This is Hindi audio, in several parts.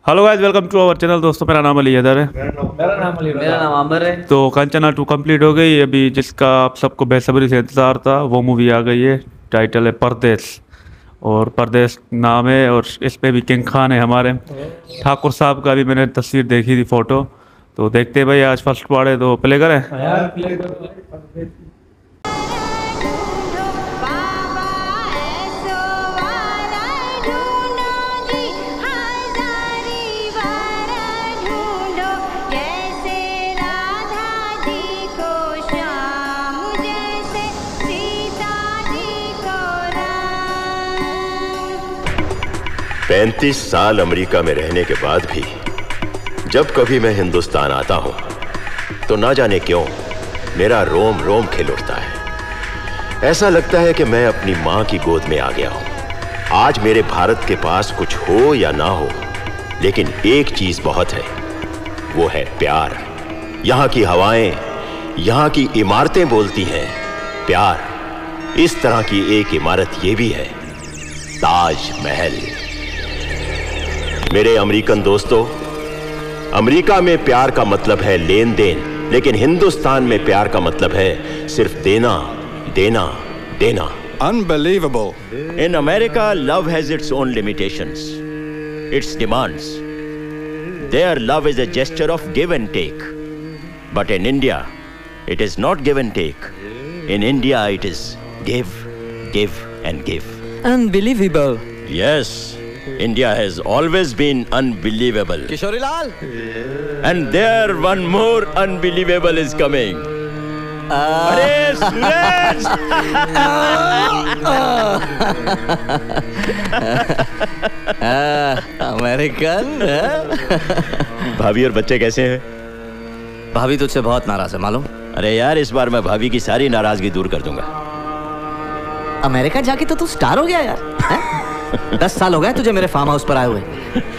Hello guys, welcome to our channel. दोस्तों मेरा नाम अली हैदर है। मेरा नाम आमिर है। तो कंचना 2 कंप्लीट हो गई अभी, जिसका आप सबको बेसब्री से इंतज़ार था। वो मूवी आ गई है, टाइटल है परदेश, और परदेश नाम है, और इस पे भी किंग खान है हमारे। ठाकुर साहब का भी मैंने तस्वीर देखी थी, फ़ोटो। तो देखते हैं भाई, आज फर्स्ट पार्ट है तो प्ले करें। पैंतीस साल अमेरिका में रहने के बाद भी जब कभी मैं हिंदुस्तान आता हूं तो ना जाने क्यों मेरा रोम रोम खिल उठता है। ऐसा लगता है कि मैं अपनी मां की गोद में आ गया हूं। आज मेरे भारत के पास कुछ हो या ना हो, लेकिन एक चीज बहुत है, वो है प्यार। यहां की हवाएं, यहां की इमारतें बोलती हैं प्यार। इस तरह की एक इमारत ये भी है, ताजमहल। मेरे अमेरिकन दोस्तों, अमेरिका में प्यार का मतलब है लेन देन, लेकिन हिंदुस्तान में प्यार का मतलब है सिर्फ देना देना देना। Unbelievable. In America, love has its own limitations, its demands. Their love is a gesture of give and take. But in India, it is not give and take. In India, it is give, give and give. Unbelievable. Yes. India has always been unbelievable. Kishorilal. And there one more unbelievable is coming. अरे सूरज! अमेरिकन। भाभी और बच्चे कैसे हैं? भाभी तुझसे बहुत नाराज है मालूम। अरे यार, इस बार मैं भाभी की सारी नाराजगी दूर कर दूंगा। अमेरिका जाके तो तू स्टार हो गया यार। 10 साल हो गए तुझे मेरे फार्म हाउस पर आए हुए।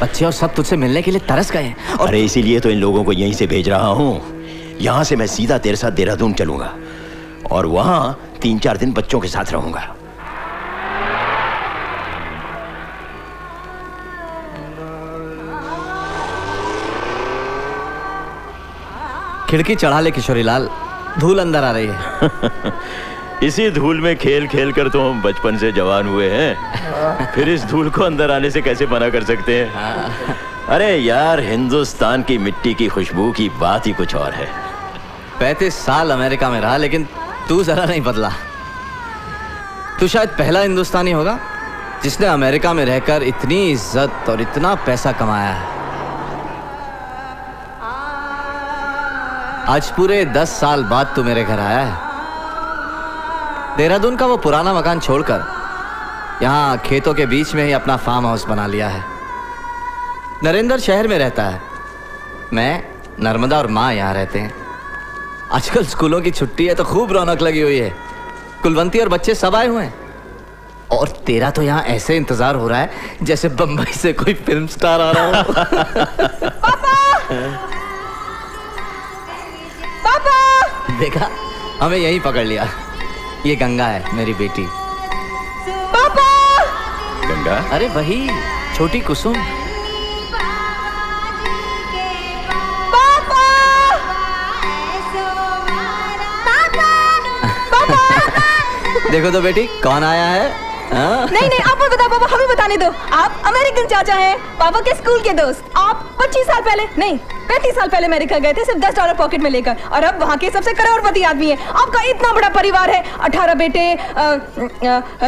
बच्चे और सब तुझसे मिलने के लिए तरस गए हैं। और अरे इसीलिए तो इन लोगों को यहीं से भेज रहा हूँ। यहाँ से मैं सीधा तेरे साथ देहरादून चलूंगा और वहाँ 3-4 दिन बच्चों के साथ रहूंगा। खिड़की चढ़ा ले किशोरीलाल, धूल अंदर आ रही है। इसी धूल में खेल खेल कर तो हम बचपन से जवान हुए हैं। फिर इस धूल को अंदर आने से कैसे मना कर सकते हैं? अरे यार, हिंदुस्तान की मिट्टी की खुशबू की बात ही कुछ और है। 35 साल अमेरिका में रहा, लेकिन तू जरा नहीं बदला। तू शायद पहला हिंदुस्तानी होगा जिसने अमेरिका में रहकर इतनी इज्जत और इतना पैसा कमाया है। आज पूरे 10 साल बाद तू मेरे घर आया है। देहरादून का वो पुराना मकान छोड़कर यहाँ खेतों के बीच में ही अपना फार्म हाउस बना लिया है। नरेंद्र शहर में रहता है, मैं, नर्मदा और माँ यहाँ रहते हैं। आजकल स्कूलों की छुट्टी है तो खूब रौनक लगी हुई है। कुलवंती और बच्चे सब आए हुए हैं। और तेरा तो यहाँ ऐसे इंतजार हो रहा है जैसे बंबई से कोई फिल्म स्टार आ रहा हो। पापा! देखा, हमें यहीं पकड़ लिया। ये गंगा है, मेरी बेटी। पापा! गंगा? अरे वही छोटी कुसुम। पापा! पापा! देखो तो बेटी, कौन आया है? नहीं नहीं, आप बताओ पापा, हमें बताने दो। आप अमेरिकन चाचा हैं, पापा के स्कूल के दोस्त। आप 25 साल पहले नहीं 35 साल पहले अमेरिका गए थे, सिर्फ $10 पॉकेट में लेकर, और अब वहाँ के सबसे करोड़पति आदमी हैं। आपका इतना बड़ा परिवार है, 18 बेटे,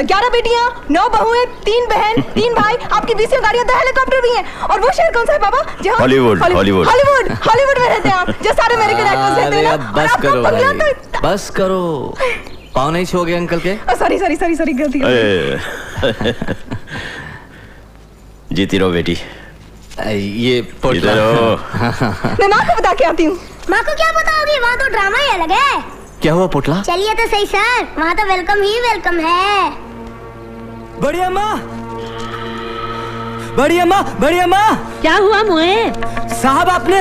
11 बेटियाँ, 9 बहुएं, 3 बहन, 3 भाई, आपकी 20 गाड़ियाँ, 2 हेलीकॉप्टर भी हैं। और वो शहर कौन सा है पापा? जहाँ हॉलीवुड। हॉलीवुड हॉलीवुड में रहते हैं आप, जो सारे अमेरिकन एक्टर्स रहते हैं ना। बस करो भाई, बस करो। पाँव नहीं छुओगे अंकल के? सॉरी गलती। जीती रहो बेटी। ये इधर हो। मैं माँ को बता के आती हूँ। माँ को क्या बताओगी? वहाँ तो ड्रामा ही अलग है। क्या हुआ पोटला? चलिए तो सही सर, वहाँ तो वेलकम ही वेलकम है। बढ़िया माँ, बढ़िया माँ, बढ़िया माँ। क्या हुआ मुए? साहब, आपने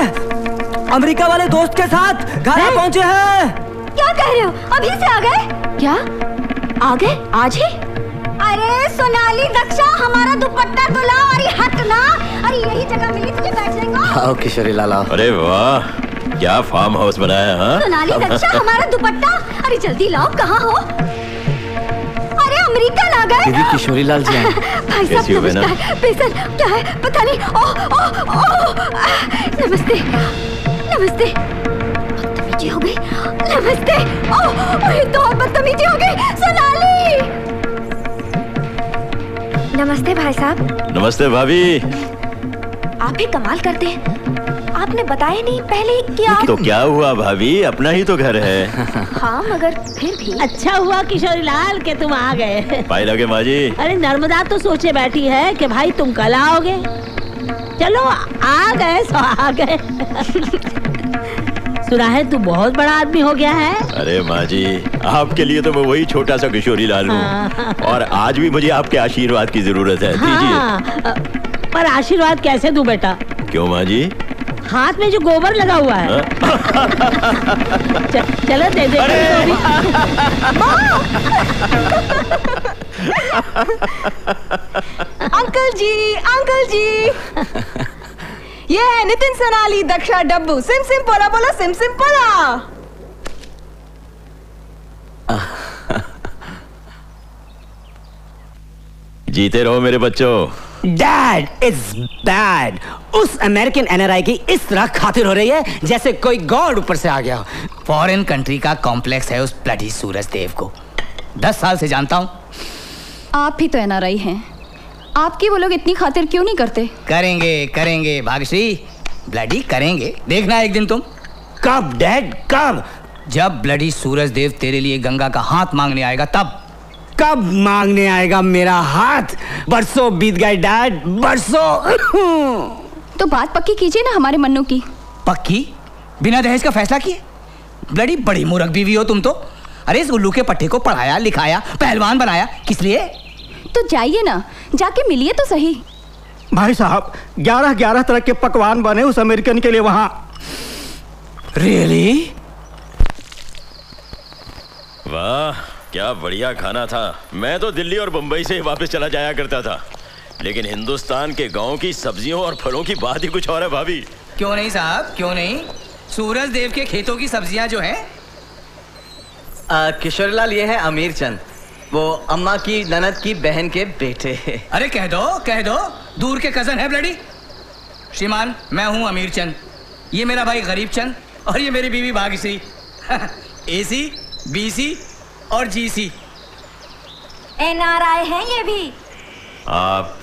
अमेरिका वाले दोस्त के साथ घर पहुँचे हैं। क्या कह रहे हो? अभी से आ गए? क्या आ गए आज ही? अरे सोनाली, रक्षा, हमारा दुपट्टा तो ला। अरे हट ना, अरे यही जगह मिली तुझे आओ किशोरी लाल आओ। अरे वाह, क्या फार्म हाउस बनाया। हाँ सोनाली रक्षा, हमारा दुपट्टा। अरे जल्दी लाओ, कहाँ हो? अरे अमेरिका ला गए। दीदी किशोरी लाल जी आए। भाई साहब नमस्कार। बेसन क्या है पता नहीं। नमस्ते नमस्ते। बदतमीजी हो गई। नमस्ते। ओह तो बदतमीजी हो गई। सोनाली। नमस्ते भाई साहब। नमस्ते भाभी। आप ही कमाल करते हैं, आपने बताया नहीं पहले कि आप। तो क्या हुआ भाभी, अपना ही तो घर है। हाँ मगर फिर भी। अच्छा हुआ किशोरी लाल के तुम आ गए। पाई लगे माँ जी। अरे नर्मदा तो सोचे बैठी है कि भाई तुम कल आओगे। चलो आ गए सो आ गए। सुना है तू बहुत बड़ा आदमी हो गया है। अरे माँ जी, आपके लिए तो मैं वही छोटा सा किशोरी लाल हूँ। और आज भी मुझे आपके आशीर्वाद की जरूरत है। दीजिए। पर आशीर्वाद कैसे दूं बेटा? क्यों माँ जी? हाथ में जो गोबर लगा हुआ है। चलो दे दे। अंकल जी ये है नितिन, सोनाली, दक्षा, डब्बू। सिम सिम पोला बोला, सिम सिम पोला। जीते रहो मेरे बच्चों। Dad is bad. उस अमेरिकन एनआरआई की इस तरह खातिर हो रही है जैसे कोई गॉड ऊपर से आ गया हो। फॉरेन कंट्री का कॉम्प्लेक्स है उस ब्लडी सूरज देव को। 10 साल से जानता हूँ। आप ही तो एनआरआई हैं, आपकी वो लोग इतनी खातिर क्यों नहीं करते? करेंगे भाग्यश्री, ब्लडी करेंगे। देखना एक दिन तुम। कब डैड, कब? जब ब्लडी सूरज देव तेरे लिए गंगा का हाथ मांगने आएगा तब। कब मांगने आएगा मेरा हाथ? बरसों बीत गए डैड, बरसों। तो बात पक्की कीजिए ना हमारे मन्नू की। पक्की? बिना दहेज का फैसला किए? ब्लडी बड़ी मूर्ख बीवी हो तुम तो। अरे इस उल्लू के पट्टे को पढ़ाया लिखाया पहलवान बनाया किस लिए? तो जाइए ना, जाके मिलिए तो सही। भाई साहब 11 तरह के पकवान बने उस अमेरिकन के लिए वहां। रियली? वाह क्या बढ़िया खाना था। मैं तो दिल्ली और बंबई से वापस चला जाया करता था, लेकिन हिंदुस्तान के गांव की सब्जियों और फलों की बात ही कुछ और है भाभी। क्यों नहीं साहब, क्यों नहीं? सूरज देव के खेतों की सब्जियां जो हैं। किशोरी लाल ये है अमीर चंद, वो अम्मा की ननद की बहन के बेटे। अरे कह दो दूर के कजन है ब्लडी। श्रीमान मैं हूं अमीर चंद, ये मेरा भाई गरीब चंद और ये मेरी बीवी भाग्यश्री। AC, BC और GC। NRI हैं ये भी। आप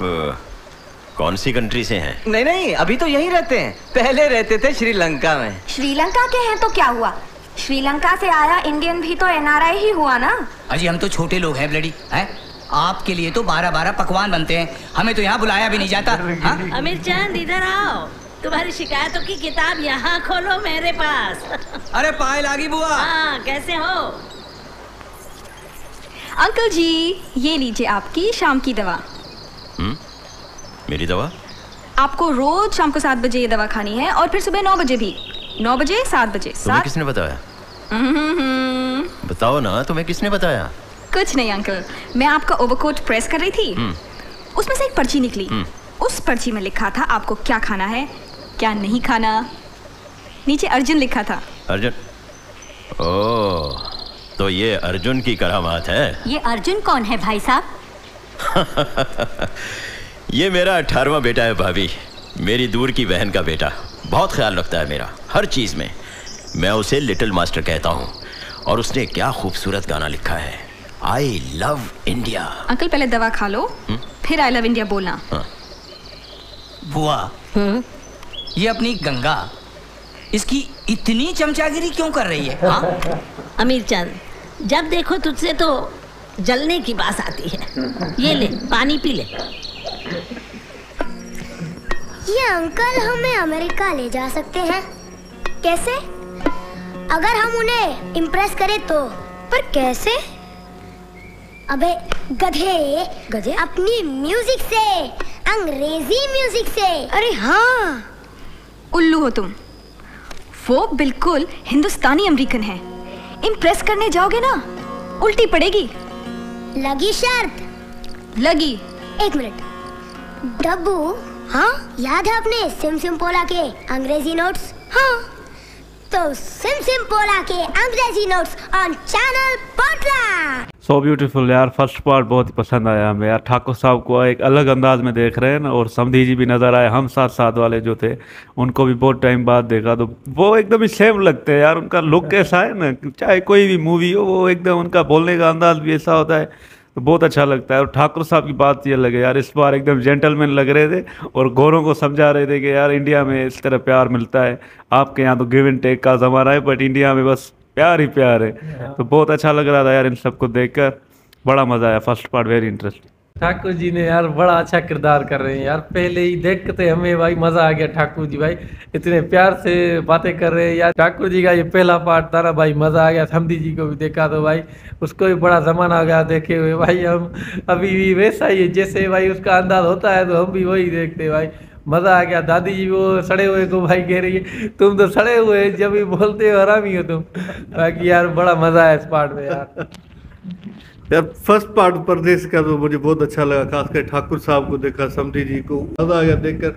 कौन सी कंट्री से हैं? नहीं अभी तो यहीं रहते हैं, पहले रहते थे श्रीलंका में। श्रीलंका के हैं तो क्या हुआ? श्रीलंका से आया इंडियन भी तो NRI ही हुआ ना। अजी हम तो छोटे लोग हैं ब्लडी हैं। आपके लिए तो 12 पकवान बनते हैं, हमें तो यहाँ बुलाया भी नहीं जाता। अमीर चंद इधर आओ, तुम्हारी शिकायतों की किताब यहाँ खोलो मेरे पास। अरे पाए लागी बुआ। हाँ कैसे हो? अंकल जी ये लीजिए आपकी शाम की दवा। मेरी दवा? आपको रोज शाम को 7 बजे ये दवा खानी है और फिर सुबह 9 बजे भी। 9 बजे 7 बजे। तुम्हें किसने बताया? बताओ ना, तुम्हें किसने बताया? कुछ नहीं अंकल, मैं आपका ओवरकोट प्रेस कर रही थी, उसमें से एक पर्ची निकली। उस पर्ची में लिखा था आपको क्या खाना है क्या नहीं खाना। नीचे अर्जुन लिखा था। अर्जुन? ओह, तो ये अर्जुन की करामात है। ये अर्जुन कौन है भाई साहब? ये मेरा 18वां बेटा है भाभी, मेरी दूर की बहन का बेटा। बहुत ख्याल रखता है मेरा हर चीज में। मैं उसे लिटिल मास्टर कहता हूँ। और उसने क्या खूबसूरत गाना लिखा है, आई लव इंडिया। अंकल पहले दवा खा लो, फिर आई लव इंडिया बोलना। बुआ ये अपनी गंगा, इसकी इतनी चमचागिरी क्यों कर रही है? हाँ? अमीर चंद जब देखो तुझसे तो जलने की बात आती है। ये ले पानी पी ले। ये अंकल हमें अमेरिका ले जा सकते हैं। कैसे? अगर हम उन्हें इम्प्रेस करें तो। पर कैसे? अबे गधे अपनी म्यूजिक से, अंग्रेजी म्यूजिक से। अरे हाँ उल्लू हो तुम, वो बिल्कुल हिंदुस्तानी अमेरिकन है। इम्प्रेस करने जाओगे ना उल्टी पड़ेगी। लगी शर्त? लगी। 1 मिनट। डब्बू हाँ, याद है अपने सिम सिम पोला के अंग्रेजी नोट्स? हाँ, तो सिम सिम पोला के अंग्रेजी नोट्स ऑन चैनल पोटला। सो ब्यूटीफुल यार, फर्स्ट पार्ट बहुत ही पसंद आया हमें यार। ठाकुर साहब को एक अलग अंदाज में देख रहे हैं ना, और समधी जी भी नज़र आए, हम साथ साथ वाले जो थे उनको भी बहुत टाइम बाद देखा तो वो एकदम ही सेम लगते हैं यार। उनका लुक ऐसा है ना, चाहे कोई भी मूवी हो वो एकदम उनका बोलने का अंदाज भी ऐसा होता है, तो बहुत अच्छा लगता है। और ठाकुर साहब की बात ये लगे यार, इस बार एकदम जेंटलमैन लग रहे थे और गोरों को समझा रहे थे कि यार इंडिया में इस तरह प्यार मिलता है, आपके यहाँ तो गिव एंड टेक का ज़माना है, बट इंडिया में बस प्यार ही प्यार है। तो बहुत अच्छा लग रहा था यार इन सबको देखकर, बड़ा मज़ा आया। First part very interesting. Thakur ji ने यार बड़ा अच्छा किरदार कर रहे हैं यार, पहले ही देखते हमें भाई मजा आ गया। ठाकुर जी भाई इतने प्यार से बातें कर रहे हैं यार। ठाकुर जी का ये पहला पार्ट था ना भाई, मजा आ गया। समधी जी को भी देखा तो भाई उसको भी बड़ा जमाना आ गया देखे हुए भाई। हम अभी भी वैसा ही है जैसे भाई उसका अंदाज होता है, तो हम भी वही देखते भाई, मजा आ गया। दादी जी वो सड़े हुए को भाई कह रही है तुम तो सड़े हुए जब भी बोलते हो हरामी हो तुम। बाकी यार बड़ा मजा आया इस पार्ट में यार। फर्स्ट पार्ट परदेश का तो मुझे बहुत अच्छा लगा, खासकर ठाकुर साहब को देखा, समधी जी को मजा आ गया देखकर।